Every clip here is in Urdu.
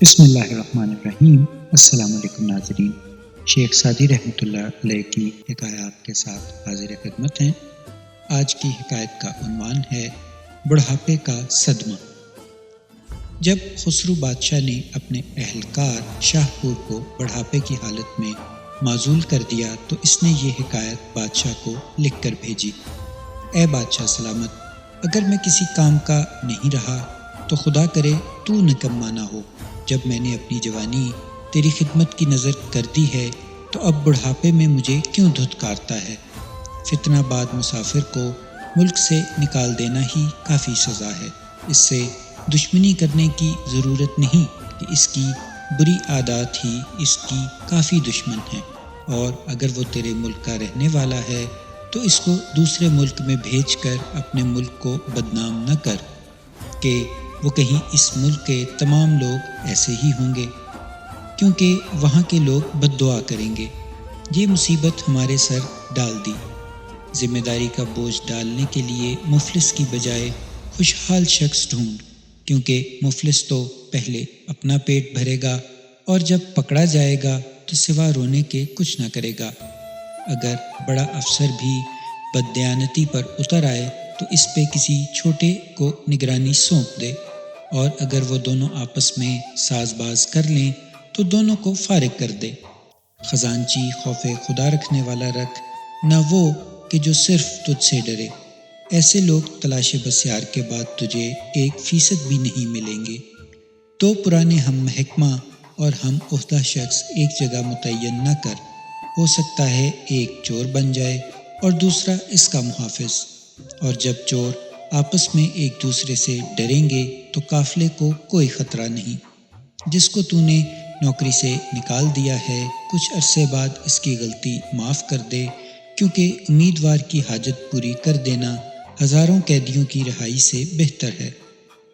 بسم اللہ الرحمن الرحیم۔ السلام علیکم ناظرین، شیخ سعدی رحمۃ اللہ علیہ کی حکایات کے ساتھ حاضر خدمت ہیں۔ آج کی حکایت کا عنوان ہے بڑھاپے کا صدمہ۔ جب خسرو بادشاہ نے اپنے اہلکار شاہ پور کو بڑھاپے کی حالت میں معزول کر دیا تو اس نے یہ حکایت بادشاہ کو لکھ کر بھیجی: اے بادشاہ سلامت، اگر میں کسی کام کا نہیں رہا تو خدا کرے تو نکما نہ ہو۔ جب میں نے اپنی جوانی تیری خدمت کی نظر کر دی ہے تو اب بڑھاپے میں مجھے کیوں دھتکارتا ہے؟ فتنہ بعد مسافر کو ملک سے نکال دینا ہی کافی سزا ہے۔ اس سے دشمنی کرنے کی ضرورت نہیں کہ اس کی بری عادات ہی اس کی کافی دشمن ہیں، اور اگر وہ تیرے ملک کا رہنے والا ہے تو اس کو دوسرے ملک میں بھیج کر اپنے ملک کو بدنام نہ کر کہ وہ کہیں اس ملک کے تمام لوگ ایسے ہی ہوں گے، کیونکہ وہاں کے لوگ بد دعا کریں گے۔ یہ مصیبت ہمارے سر ڈال دی۔ ذمہ داری کا بوجھ ڈالنے کے لیے مفلس کی بجائے خوشحال شخص ڈھونڈ، کیونکہ مفلس تو پہلے اپنا پیٹ بھرے گا اور جب پکڑا جائے گا تو سوا رونے کے کچھ نہ کرے گا۔ اگر بڑا افسر بھی بددیانتی پر اتر آئے تو اس پہ کسی چھوٹے کو نگرانی سونپ دے، اور اگر وہ دونوں آپس میں ساز باز کر لیں تو دونوں کو فارغ کر دے۔ خزانچی خوف خدا رکھنے والا رکھ، نہ وہ کہ جو صرف تجھ سے ڈرے۔ ایسے لوگ تلاش بسیار کے بعد تجھے 1% بھی نہیں ملیں گے۔ دو پرانے ہم محکمہ اور ہم عہدہ شخص ایک جگہ متعین نہ کر، ہو سکتا ہے ایک چور بن جائے اور دوسرا اس کا محافظ، اور جب چور آپس میں ایک دوسرے سے ڈریں گے تو قافلے کو کوئی خطرہ نہیں۔ جس کو تو نے نوکری سے نکال دیا ہے کچھ عرصے بعد اس کی غلطی معاف کر دے، کیونکہ امیدوار کی حاجت پوری کر دینا ہزاروں قیدیوں کی رہائی سے بہتر ہے۔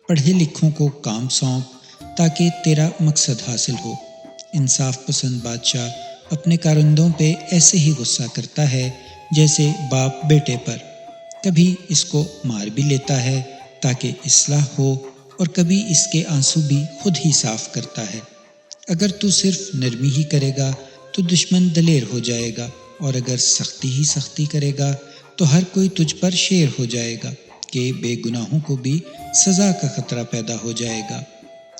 پڑھے لکھوں کو کام سونپ تاکہ تیرا مقصد حاصل ہو۔ انصاف پسند بادشاہ اپنے کارندوں پہ ایسے ہی غصہ کرتا ہے جیسے باپ بیٹے پر، کبھی اس کو مار بھی لیتا ہے تاکہ اصلاح ہو، اور کبھی اس کے آنسو بھی خود ہی صاف کرتا ہے۔ اگر تو صرف نرمی ہی کرے گا تو دشمن دلیر ہو جائے گا، اور اگر سختی ہی سختی کرے گا تو ہر کوئی تجھ پر شیر ہو جائے گا کہ بے گناہوں کو بھی سزا کا خطرہ پیدا ہو جائے گا۔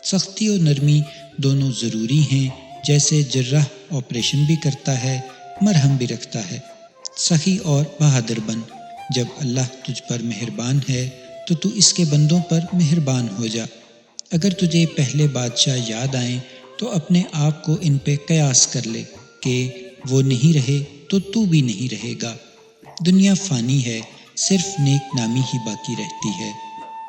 سختی اور نرمی دونوں ضروری ہیں، جیسے جراح آپریشن بھی کرتا ہے، مرہم بھی رکھتا ہے۔ سخی اور بہادر بن۔ جب اللہ تجھ پر مہربان ہے تو اس کے بندوں پر مہربان ہو جا۔ اگر تجھے پہلے بادشاہ یاد آئیں تو اپنے آپ کو ان پہ قیاس کر لے کہ وہ نہیں رہے تو بھی نہیں رہے گا۔ دنیا فانی ہے، صرف نیک نامی ہی باقی رہتی ہے۔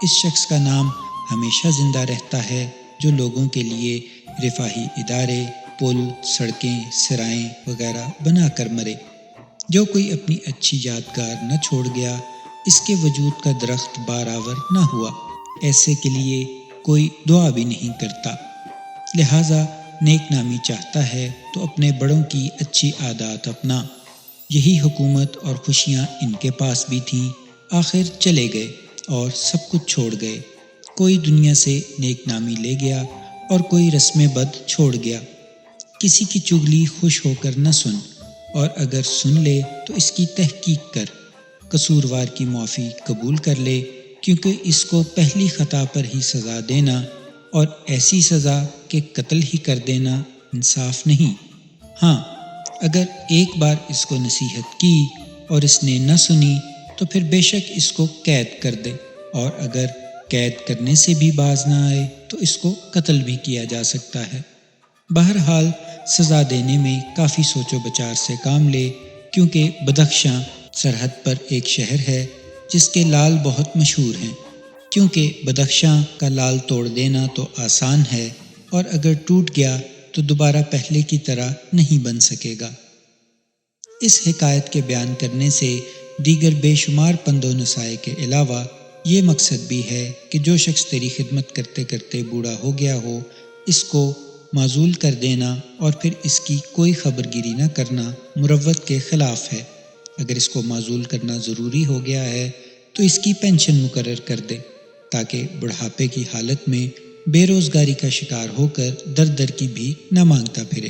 اس شخص کا نام ہمیشہ زندہ رہتا ہے جو لوگوں کے لیے رفاہی ادارے، پل، سڑکیں، سرائیں وغیرہ بنا کر مرے۔ جو کوئی اپنی اچھی یادگار نہ چھوڑ گیا، اس کے وجود کا درخت بارآور نہ ہوا، ایسے کے لیے کوئی دعا بھی نہیں کرتا۔ لہٰذا نیک نامی چاہتا ہے تو اپنے بڑوں کی اچھی عادات اپنا۔ یہی حکومت اور خوشیاں ان کے پاس بھی تھیں، آخر چلے گئے اور سب کچھ چھوڑ گئے۔ کوئی دنیا سے نیک نامی لے گیا اور کوئی رسم بد چھوڑ گیا۔ کسی کی چگلی خوش ہو کر نہ سن، اور اگر سن لے تو اس کی تحقیق کر۔ قصوروار کی معافی قبول کر لے، کیونکہ اس کو پہلی خطا پر ہی سزا دینا، اور ایسی سزا کہ قتل ہی کر دینا، انصاف نہیں۔ ہاں، اگر ایک بار اس کو نصیحت کی اور اس نے نہ سنی تو پھر بے شک اس کو قید کر دے، اور اگر قید کرنے سے بھی باز نہ آئے تو اس کو قتل بھی کیا جا سکتا ہے۔ بہرحال سزا دینے میں کافی سوچ و بچار سے کام لے، کیونکہ بدخشاں سرحد پر ایک شہر ہے جس کے لال بہت مشہور ہیں۔ کیونکہ بدخشاں کا لال توڑ دینا تو آسان ہے، اور اگر ٹوٹ گیا تو دوبارہ پہلے کی طرح نہیں بن سکے گا۔ اس حکایت کے بیان کرنے سے دیگر بے شمار پند و نصائح کے علاوہ یہ مقصد بھی ہے کہ جو شخص تیری خدمت کرتے کرتے بوڑھا ہو گیا ہو، اس کو معزول کر دینا اور پھر اس کی کوئی خبر گیری نہ کرنا مروت کے خلاف ہے۔ اگر اس کو معزول کرنا ضروری ہو گیا ہے تو اس کی پینشن مقرر کر دے، تاکہ بڑھاپے کی حالت میں بے روزگاری کا شکار ہو کر در در کی بھیک نہ مانگتا پھرے۔